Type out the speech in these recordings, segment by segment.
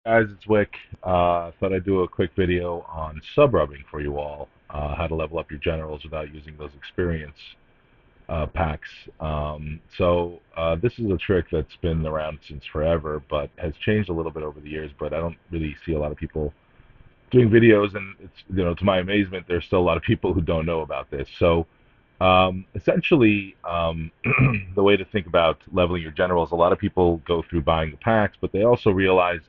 Guys, it's Wick. Thought I'd do a quick video on sub rubbing for you all, how to level up your generals without using those experience packs. This is a trick that's been around since forever, but has changed a little bit over the years. But I don't really see a lot of people doing videos, and it's to my amazement, there's still a lot of people who don't know about this. Essentially, the way to think about leveling your generals, a lot of people go through buying the packs, but they also realize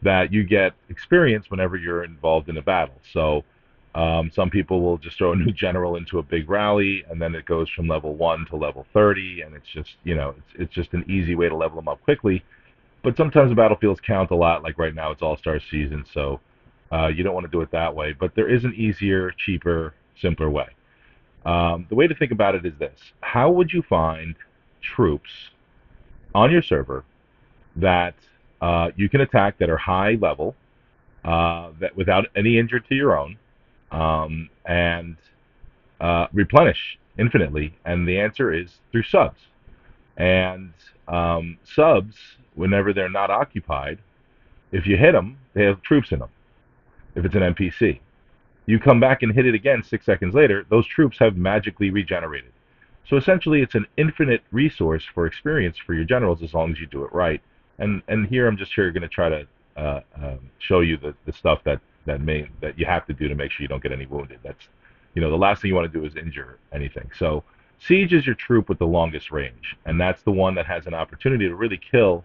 that you get experience whenever you're involved in a battle. Some people will just throw a new general into a big rally, and then it goes from level 1 to level 30, and it's just, it's just an easy way to level them up quickly. But sometimes the battlefields count a lot, like right now it's All-Star season, so you don't want to do it that way. But there is an easier, cheaper, simpler way. The way to think about it is this. How would you find troops on your server that you can attack that are high level, that without any injury to your own, and replenish infinitely? And the answer is through subs. And subs, whenever they're not occupied, if you hit them, they have troops in them. If it's an NPC, you come back and hit it again 6 seconds later, those troops have magically regenerated. So essentially, it's an infinite resource for experience for your generals as long as you do it right. And here I'm just here going to try to show you the stuff that you have to do to make sure you don't get any wounded. That's the last thing you want to do is injure anything. So siege is your troop with the longest range, and that's the one that has an opportunity to really kill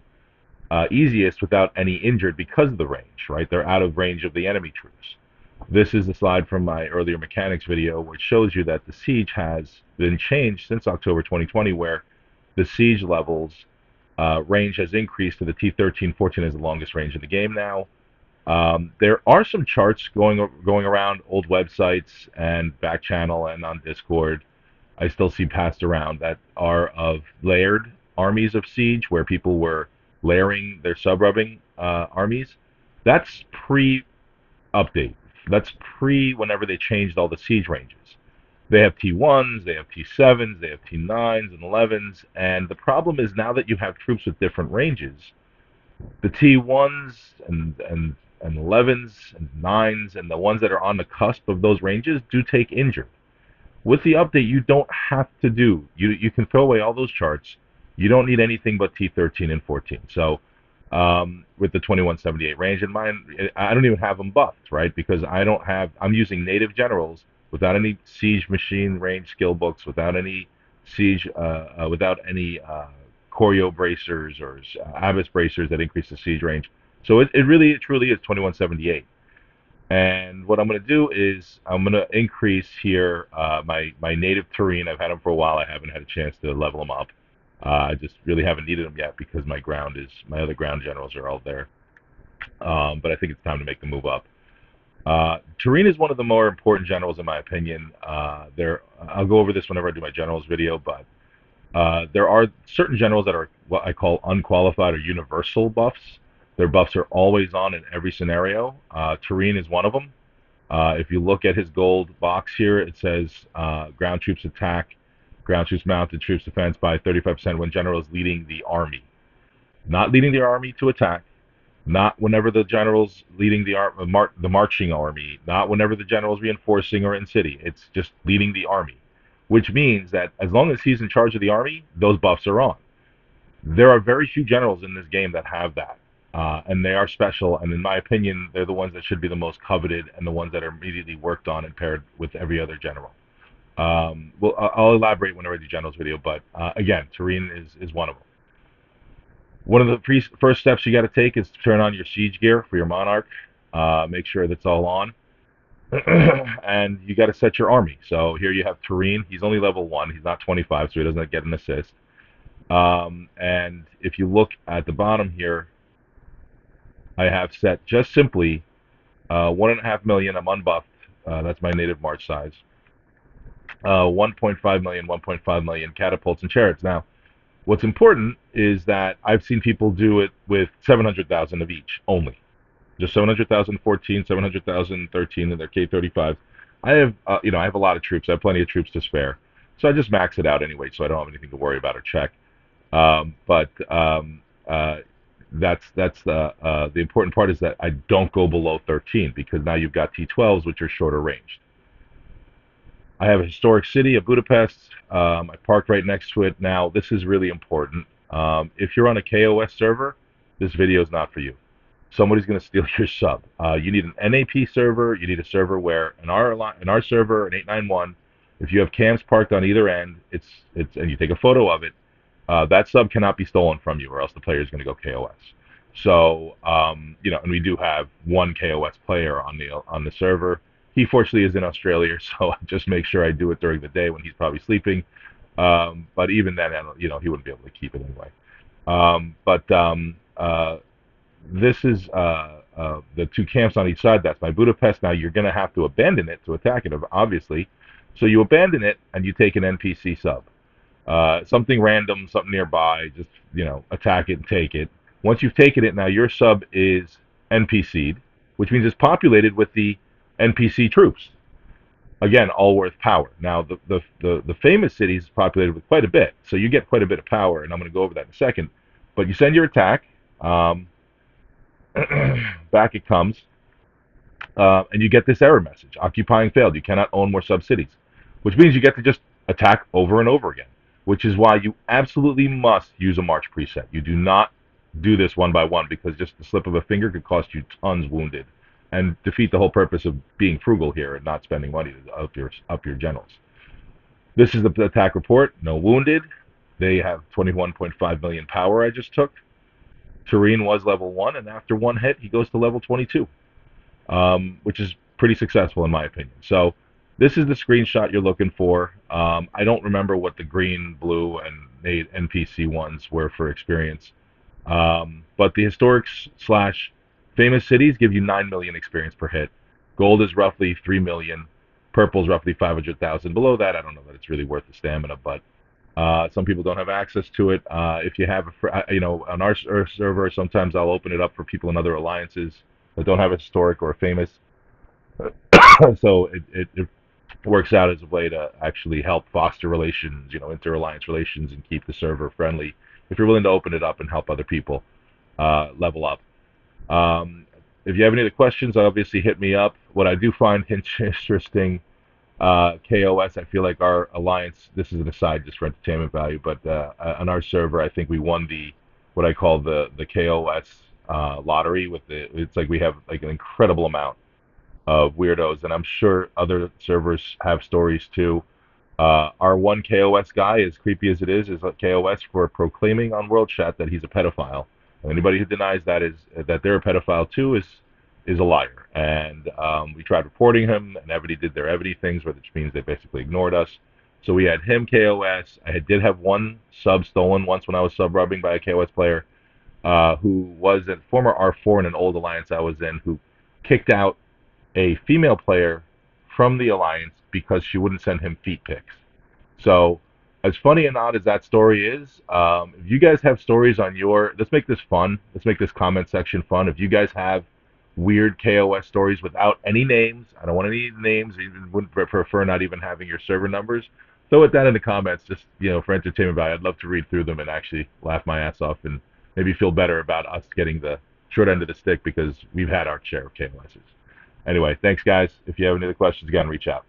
easiest without any injured because of the range. Right, they're out of range of the enemy troops. This is a slide from my earlier mechanics video, which shows you that the siege has been changed since October 2020, where the siege levels range has increased to the T13-14 as the longest range in the game now. There are some charts going around old websites and back channel and on Discord. I still see passed around that are of layered armies of siege, where people were layering their sub-rubbing armies. That's pre-update. That's pre whenever they changed all the siege ranges. They have T1s, they have T7s, they have T9s and 11s, and the problem is now that you have troops with different ranges, the T1s and 11s and 9s and the ones that are on the cusp of those ranges do take injured. With the update, you don't have to do. You can throw away all those charts. You don't need anything but T13 and 14. With the 2178 range in mind, I don't even have them buffed, right? Because I'm using native generals without any siege machine range skill books, without any siege, without any choreo bracers or abyss bracers that increase the siege range. So it truly is 2178. And what I'm going to do is I'm going to increase here my native terrain. I've had them for a while. I haven't had a chance to level them up. I just really haven't needed them yet because my other ground generals are all there. But I think it's time to make the move up. Terrain is one of the more important generals in my opinion. I'll go over this whenever I do my generals video, but there are certain generals that are what I call unqualified or universal buffs. Their buffs are always on in every scenario. Terrain is one of them. If you look at his gold box here, it says ground troops attack, ground troops mounted, troops defense by 35% when general is leading the army. Not leading the army to attack, not whenever the general's leading the marching army, not whenever the general's reinforcing or in city. It's just leading the army, which means that as long as he's in charge of the army, those buffs are on. There are very few generals in this game that have that. And they are special, and in my opinion, they're the ones that should be the most coveted and the ones that are immediately worked on and paired with every other general. I'll elaborate whenever I do generals video, but again, terrain is one of them. One of the first steps you got to take is to turn on your siege gear for your monarch. Make sure that's all on, and you got to set your army. So here you have terrain. He's only level 1. He's not 25, so he doesn't get an assist. And if you look at the bottom here, I have set just simply 1.5 million. I'm unbuffed. That's my native march size. 1.5 million, 1.5 million catapults and chariots. Now, what's important is that I've seen people do it with 700,000 of each only. Just 700,000 14, 700,000 13 in their K35. I have a lot of troops. I have plenty of troops to spare. So I just max it out anyway, so I don't have anything to worry about or check. But That's the important part is that I don't go below 13 because now you've got T12s which are shorter ranged. I have a historic city of Budapest. I parked right next to it. Now, this is really important. If you're on a KOS server, this video is not for you. Somebody's going to steal your sub. You need an NAP server. You need a server where in our server, an 891, if you have cams parked on either end, it's and you take a photo of it, that sub cannot be stolen from you, or else the player is going to go KOS. So, and we do have one KOS player on the server. He fortunately is in Australia, so I just make sure I do it during the day when he's probably sleeping. But even then, he wouldn't be able to keep it anyway. But this is the two camps on each side. That's my Budapest. Now you're going to have to abandon it to attack it, obviously. So you abandon it and you take an NPC sub. Something random, something nearby, just, attack it and take it. Once you've taken it, now your sub is NPC'd, which means it's populated with the NPC troops. Again, all worth power. Now, the famous city is populated with quite a bit, so you get quite a bit of power, and I'm going to go over that in a second. But you send your attack, um, back it comes, and you get this error message: occupying failed. You cannot own more sub-cities, which means you get to just attack over and over again, which is why you absolutely must use a March preset. You do not do this one by one because just the slip of a finger could cost you tons wounded and defeat the whole purpose of being frugal here and not spending money to up your generals. This is the attack report. No wounded. They have 21.5 million power I just took. Turin was level 1, and after one hit, he goes to level 22, which is pretty successful in my opinion. So this is the screenshot you're looking for. I don't remember what the green, blue, and NPC ones were for experience. But the historic slash famous cities give you 9 million experience per hit. Gold is roughly 3 million. Purple is roughly 500,000. Below that, I don't know that it's really worth the stamina, but some people don't have access to it. If you have, on our server, sometimes I'll open it up for people in other alliances that don't have a historic or a famous. So it works out as a way to actually help foster relations, inter-alliance relations, and keep the server friendly. If you're willing to open it up and help other people level up. If you have any other questions, obviously hit me up. What I do find interesting, KOS, I feel like our alliance, this is an aside just for entertainment value, but on our server, I think we won what I call the KOS lottery. It's like we have like an incredible amount of weirdos, and I'm sure other servers have stories too. Our one KOS guy, as creepy as it is a KOS for proclaiming on World Chat that he's a pedophile. And anybody who denies that they're a pedophile too is a liar. And we tried reporting him, and Evony did their Evony things, which means they basically ignored us. So we had him KOS. I did have one sub stolen once when I was sub rubbing by a KOS player who was a former R4 in an old alliance I was in, who kicked out a female player from the alliance because she wouldn't send him feet pics. So, as funny and odd as that story is, if you guys have stories on let's make this fun. Let's make this comment section fun. If you guys have weird KOS stories without any names, I don't want any names. Even would prefer not even having your server numbers. Throw it down in the comments, just for entertainment value. I'd love to read through them and actually laugh my ass off and maybe feel better about us getting the short end of the stick because we've had our share of KOSs. Anyway, thanks guys. If you have any other questions, again, reach out.